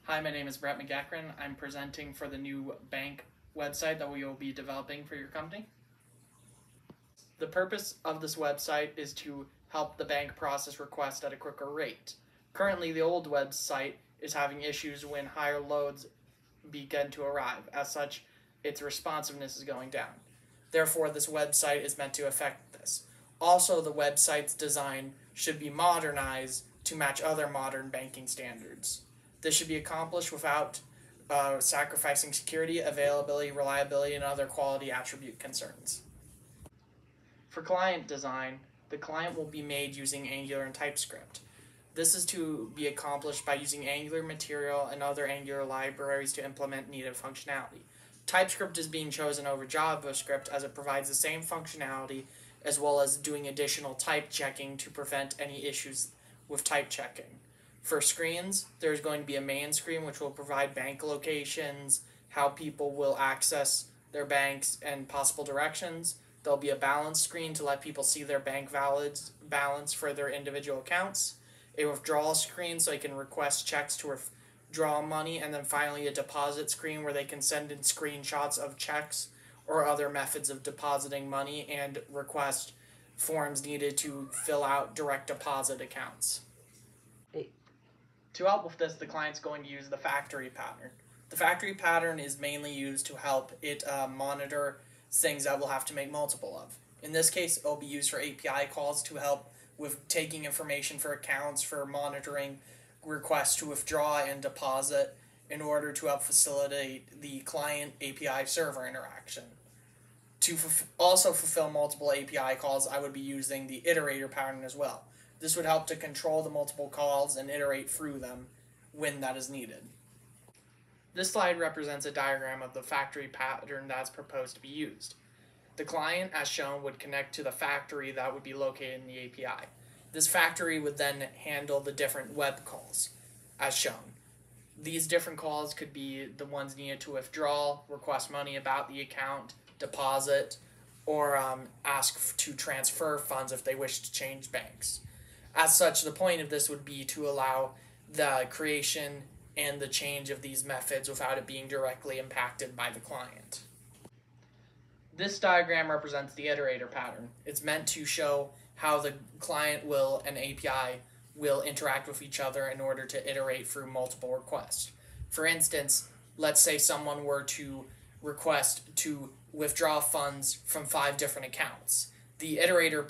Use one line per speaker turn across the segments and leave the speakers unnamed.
Hi, my name is Brett McGackran. I'm presenting for the new bank website that we will be developing for your company. The purpose of this website is to help the bank process requests at a quicker rate. Currently, the old website is having issues when higher loads begin to arrive. As such, its responsiveness is going down. Therefore, this website is meant to affect this. Also, the website's design should be modernized to match other modern banking standards. This should be accomplished without sacrificing security, availability, reliability, and other quality attribute concerns. For client design, the client will be made using Angular and TypeScript. This is to be accomplished by using Angular material and other Angular libraries to implement needed functionality. TypeScript is being chosen over JavaScript as it provides the same functionality as well as doing additional type checking to prevent any issues with type checking. For screens, there's going to be a main screen which will provide bank locations, how people will access their banks, and possible directions. There'll be a balance screen to let people see their bank balance for their individual accounts, a withdrawal screen so they can request checks to withdraw money, and then finally a deposit screen where they can send in screenshots of checks or other methods of depositing money and request forms needed to fill out direct deposit accounts. To help with this, the client's going to use the factory pattern. The factory pattern is mainly used to help it monitor things that we'll have to make multiple of. In this case, it'll be used for API calls to help with taking information for accounts, for monitoring requests to withdraw and deposit in order to help facilitate the client API server interaction. To also fulfill multiple API calls, I would be using the iterator pattern as well. This would help to control the multiple calls and iterate through them when that is needed. This slide represents a diagram of the factory pattern that's proposed to be used. The client, as shown, would connect to the factory that would be located in the API. This factory would then handle the different web calls, as shown. These different calls could be the ones needed to withdraw, request money about the account, deposit, or ask to transfer funds if they wish to change banks. As such, the point of this would be to allow the creation and the change of these methods without it being directly impacted by the client. This diagram represents the iterator pattern. It's meant to show how the client and API will interact with each other in order to iterate through multiple requests. For instance, let's say someone were to request to withdraw funds from 5 different accounts. The iterator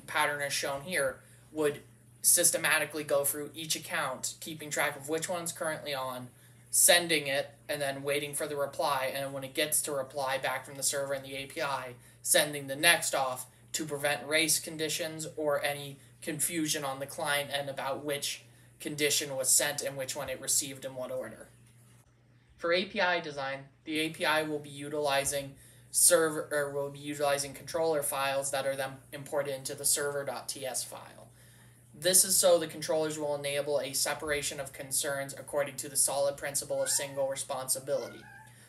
pattern as shown here would systematically go through each account, keeping track of which one's currently on, sending it, and then waiting for the reply, and when it gets to reply back from the server and the API, sending the next off to prevent race conditions or any confusion on the client end about which condition was sent and which one it received in what order. For API design, the API will be utilizing controller files that are then imported into the server.ts file. This is so the controllers will enable a separation of concerns according to the solid principle of single responsibility.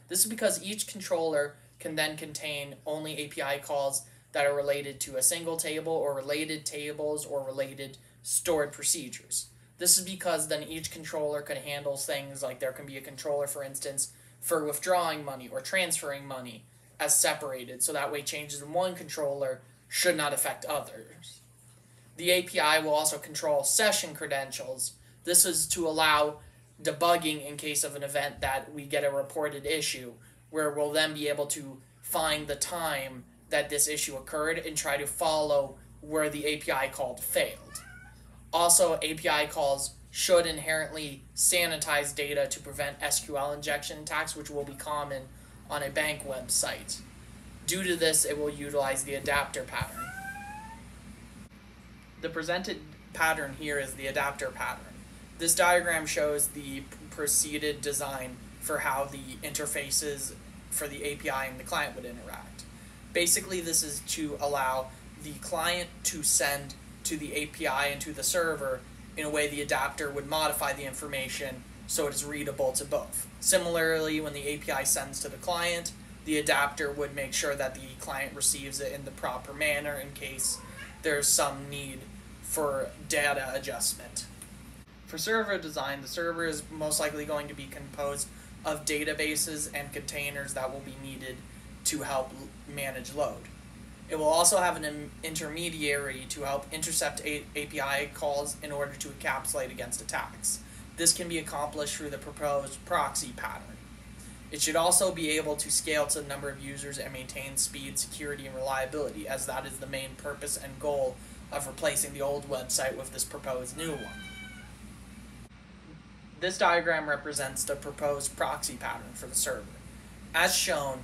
This is because each controller can then contain only API calls that are related to a single table or related tables or related stored procedures. This is because then each controller could handle things like there can be a controller, for instance, for withdrawing money or transferring money as separated, so that way changes in one controller should not affect others. The API will also control session credentials. This is to allow debugging in case of an event that we get a reported issue, where we'll then be able to find the time that this issue occurred and try to follow where the API call failed. Also, API calls should inherently sanitize data to prevent SQL injection attacks, which will be common on a bank website. Due to this, it will utilize the adapter pattern. The presented pattern here is the adapter pattern. This diagram shows the preceded design for how the interfaces for the API and the client would interact. Basically, this is to allow the client to send to the API and to the server in a way the adapter would modify the information so it is readable to both. Similarly, when the API sends to the client, the adapter would make sure that the client receives it in the proper manner in case there's some need for data adjustment. For server design, the server is most likely going to be composed of databases and containers that will be needed to help manage load. It will also have an intermediary to help intercept API calls in order to encapsulate against attacks. This can be accomplished through the proposed proxy pattern. It should also be able to scale to the number of users and maintain speed, security, and reliability, as that is the main purpose and goal of replacing the old website with this proposed new one. This diagram represents the proposed proxy pattern for the server. As shown,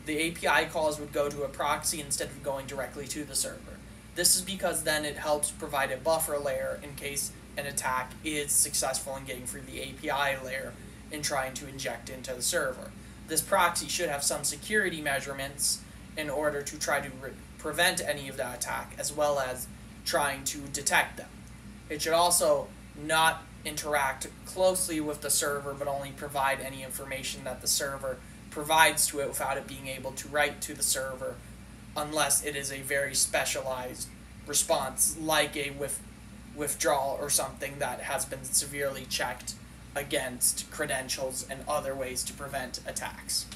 the API calls would go to a proxy instead of going directly to the server. This is because then it helps provide a buffer layer in case an attack is successful in getting through the API layer and trying to inject into the server. This proxy should have some security measurements in order to try to prevent any of that attack, as well as trying to detect them. It should also not interact closely with the server, but only provide any information that the server provides to it without it being able to write to the server, unless it is a very specialized response, like a withdrawal or something that has been severely checked against credentials and other ways to prevent attacks.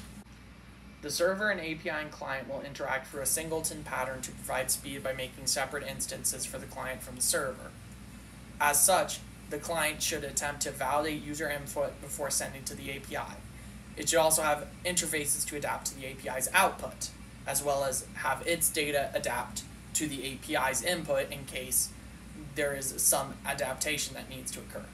The server and API and client will interact through a singleton pattern to provide speed by making separate instances for the client from the server. As such, the client should attempt to validate user input before sending to the API. It should also have interfaces to adapt to the API's output, as well as have its data adapt to the API's input in case there is some adaptation that needs to occur.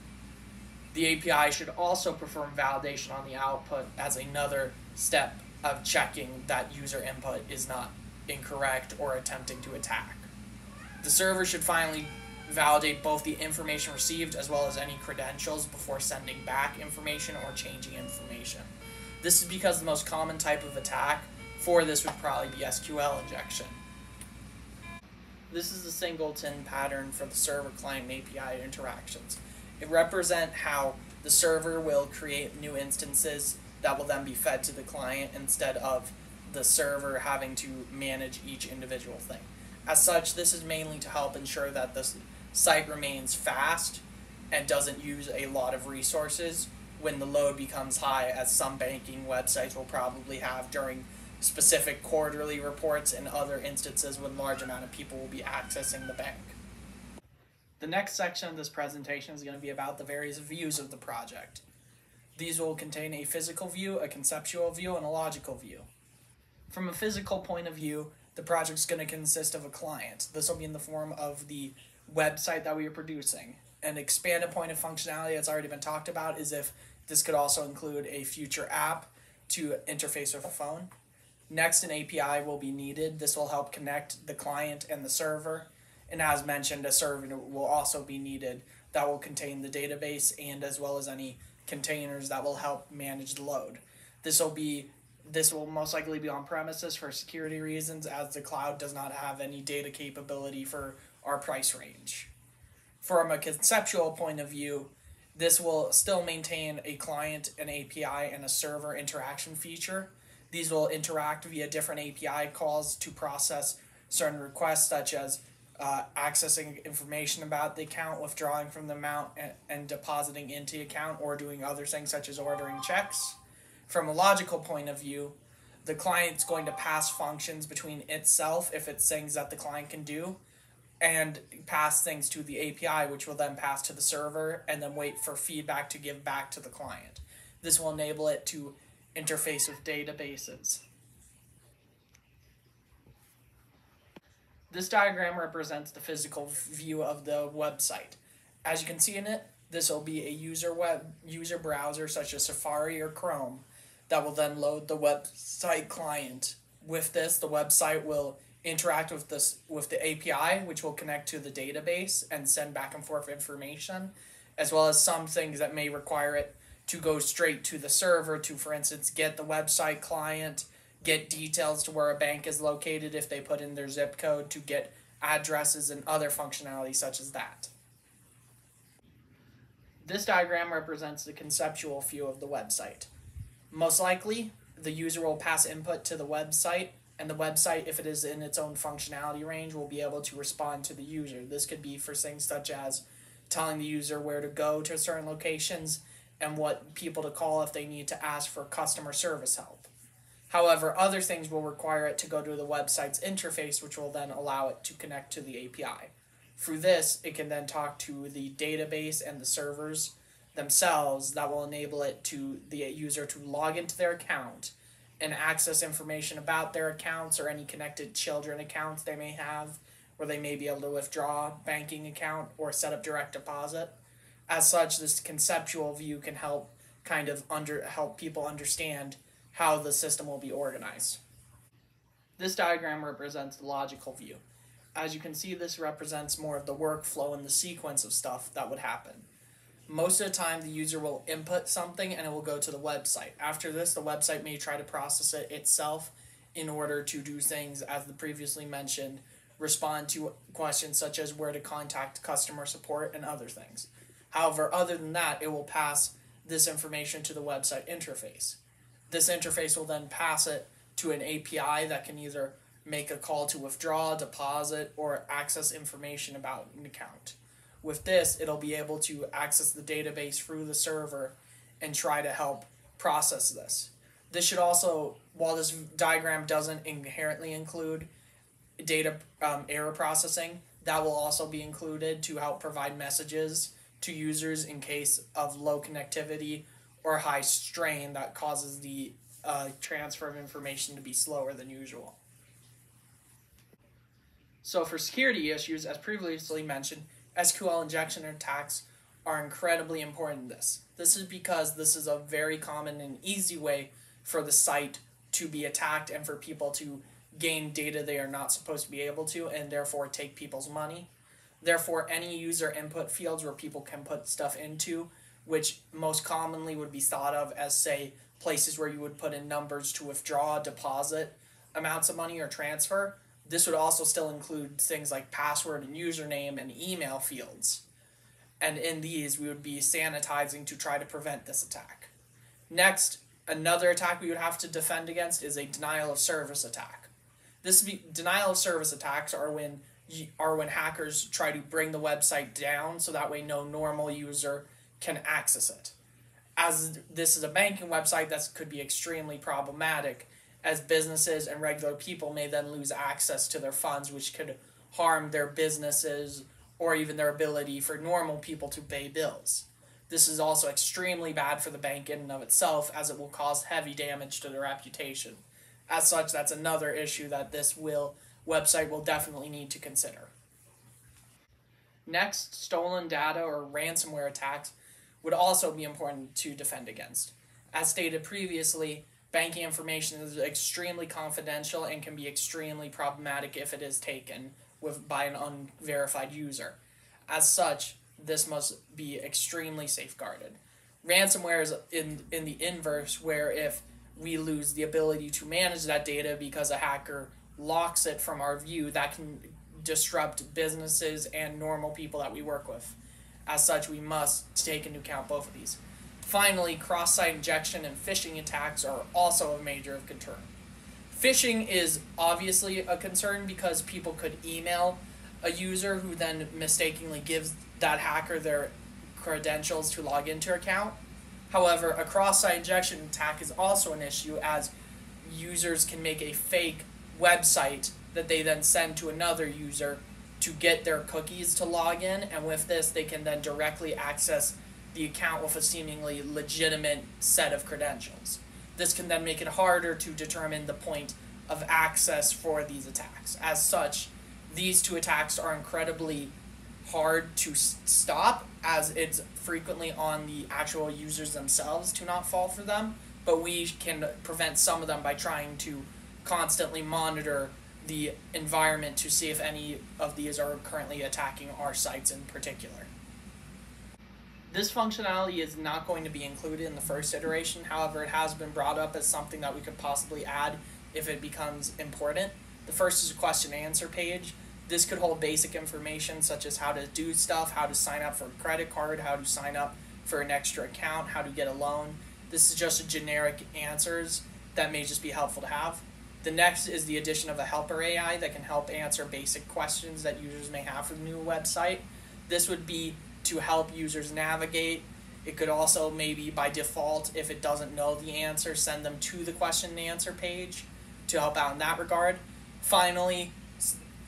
The API should also perform validation on the output as another step of checking that user input is not incorrect or attempting to attack. The server should finally validate both the information received as well as any credentials before sending back information or changing information. This is because the most common type of attack for this would probably be SQL injection. This is the singleton pattern for the server client and API interactions. It represents how the server will create new instances that will then be fed to the client instead of the server having to manage each individual thing. As such, this is mainly to help ensure that the site remains fast and doesn't use a lot of resources when the load becomes high, as some banking websites will probably have during specific quarterly reports and other instances when large amount of people will be accessing the bank. The next section of this presentation is going to be about the various views of the project. These will contain a physical view, a conceptual view, and a logical view. From a physical point of view, the project is going to consist of a client. This will be in the form of the website that we are producing. An expanded point of functionality that's already been talked about is if this could also include a future app to interface with a phone. Next, an API will be needed. This will help connect the client and the server. And as mentioned, a server will also be needed that will contain the database and as well as any containers that will help manage the load. This will most likely be on premises for security reasons, as the cloud does not have any data capability for our price range. From a conceptual point of view, this will still maintain a client, an API, and a server interaction feature. These will interact via different API calls to process certain requests, such as accessing information about the account, withdrawing from the amount, and depositing into the account, or doing other things such as ordering checks. From a logical point of view, the client's going to pass functions between itself, if it's things that the client can do, and pass things to the API, which will then pass to the server, and then wait for feedback to give back to the client. This will enable it to interface with databases. This diagram represents the physical view of the website. As you can see in it, this will be a user browser such as Safari or Chrome that will then load the website client. With this, the website will interact with the API, which will connect to the database and send back and forth information, as well as some things that may require it to go straight to the server to, for instance, get the website client, get details to where a bank is located if they put in their zip code, to get addresses and other functionality such as that. This diagram represents the conceptual view of the website. Most likely, the user will pass input to the website, and the website, if it is in its own functionality range, will be able to respond to the user. This could be for things such as telling the user where to go to certain locations and what people to call if they need to ask for customer service help. However, other things will require it to go to the website's interface, which will then allow it to connect to the API. Through this, it can then talk to the database and the servers themselves that will enable it to the user to log into their account and access information about their accounts or any connected children accounts they may have, where they may be able to withdraw banking account or set up direct deposit. As such, this conceptual view can help help people understand how the system will be organized. This diagram represents the logical view. As you can see, this represents more of the workflow and the sequence of stuff that would happen. Most of the time, the user will input something and it will go to the website. After this, the website may try to process it itself in order to do things, as the previously mentioned, respond to questions such as where to contact customer support and other things. However, other than that, it will pass this information to the website interface. This interface will then pass it to an API that can either make a call to withdraw, deposit, or access information about an account. With this, it'll be able to access the database through the server and try to help process this. This should also, while this diagram doesn't inherently include data error processing, that will also be included to help provide messages to users in case of low connectivity or high strain that causes the transfer of information to be slower than usual. So for security issues, as previously mentioned, SQL injection attacks are incredibly important in this. This is because this is a very common and easy way for the site to be attacked and for people to gain data they are not supposed to be able to and therefore take people's money. Therefore, any user input fields where people can put stuff into, which most commonly would be thought of as, say, places where you would put in numbers to withdraw, deposit amounts of money or transfer, this would also still include things like password and username and email fields. And in these, we would be sanitizing to try to prevent this attack. Next, another attack we would have to defend against is a denial of service attack. Denial of service attacks are when hackers try to bring the website down so that way no normal user can access it. As this is a banking website, that could be extremely problematic, as businesses and regular people may then lose access to their funds, which could harm their businesses or even their ability for normal people to pay bills. This is also extremely bad for the bank in and of itself, as it will cause heavy damage to their reputation. As such, that's another issue that this website will definitely need to consider. Next, stolen data or ransomware attacks would also be important to defend against. As stated previously, banking information is extremely confidential and can be extremely problematic if it is taken by an unverified user. As such, this must be extremely safeguarded. Ransomware is in the inverse, where if we lose the ability to manage that data because a hacker locks it from our view, that can disrupt businesses and normal people that we work with. As such, we must take into account both of these. Finally, cross-site injection and phishing attacks are also a major concern. Phishing is obviously a concern because people could email a user who then mistakenly gives that hacker their credentials to log into their account. However, a cross-site injection attack is also an issue, as users can make a fake website that they then send to another user to get their cookies to log in, and with this they can then directly access the account with a seemingly legitimate set of credentials. This can then make it harder to determine the point of access for these attacks. As such, these two attacks are incredibly hard to stop, as it's frequently on the actual users themselves to not fall for them, but we can prevent some of them by trying to constantly monitor the environment to see if any of these are currently attacking our sites in particular. This functionality is not going to be included in the first iteration, however it has been brought up as something that we could possibly add if it becomes important. The first is a question and answer page. This could hold basic information such as how to do stuff, how to sign up for a credit card, how to sign up for an extra account, how to get a loan. This is just a generic answers that may just be helpful to have. The next is the addition of a helper AI that can help answer basic questions that users may have for the new website. This would be to help users navigate. It could also maybe by default, if it doesn't know the answer, send them to the question and answer page to help out in that regard. Finally,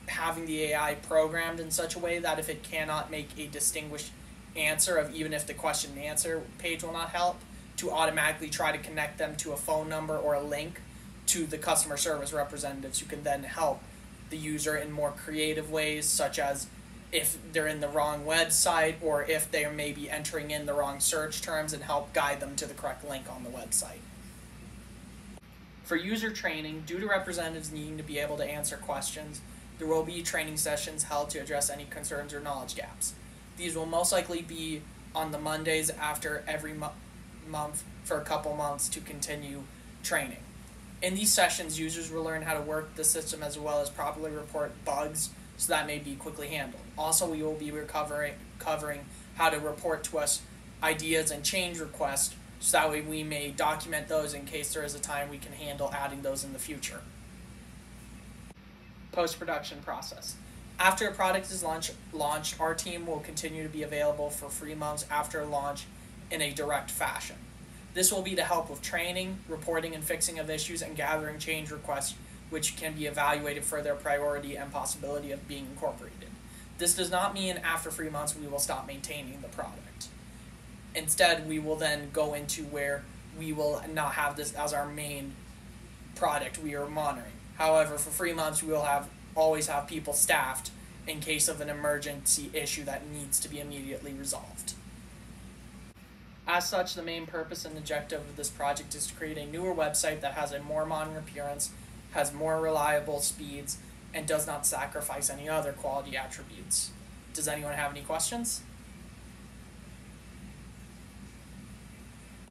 having the AI programmed in such a way that if it cannot make a distinguished answer of even if the question and answer page will not help, to automatically try to connect them to a phone number or a link to the customer service representatives who can then help the user in more creative ways, such as if they're in the wrong website or if they are maybe entering in the wrong search terms, and help guide them to the correct link on the website. For user training, due to representatives needing to be able to answer questions, there will be training sessions held to address any concerns or knowledge gaps. These will most likely be on the Mondays after every month for a couple months to continue training. In these sessions, users will learn how to work the system as well as properly report bugs, so that may be quickly handled. Also, we will be covering how to report to us ideas and change requests, so that way we may document those in case there is a time we can handle adding those in the future. Post-production process. After a product is launched, our team will continue to be available for free months after launch in a direct fashion. This will be to help with training, reporting and fixing of issues, and gathering change requests, which can be evaluated for their priority and possibility of being incorporated. This does not mean after 3 months we will stop maintaining the product. Instead, we will then go into where we will not have this as our main product we are monitoring. However, for 3 months we will always have people staffed in case of an emergency issue that needs to be immediately resolved. As such, the main purpose and objective of this project is to create a newer website that has a more modern appearance, has more reliable speeds, and does not sacrifice any other quality attributes. Does anyone have any questions?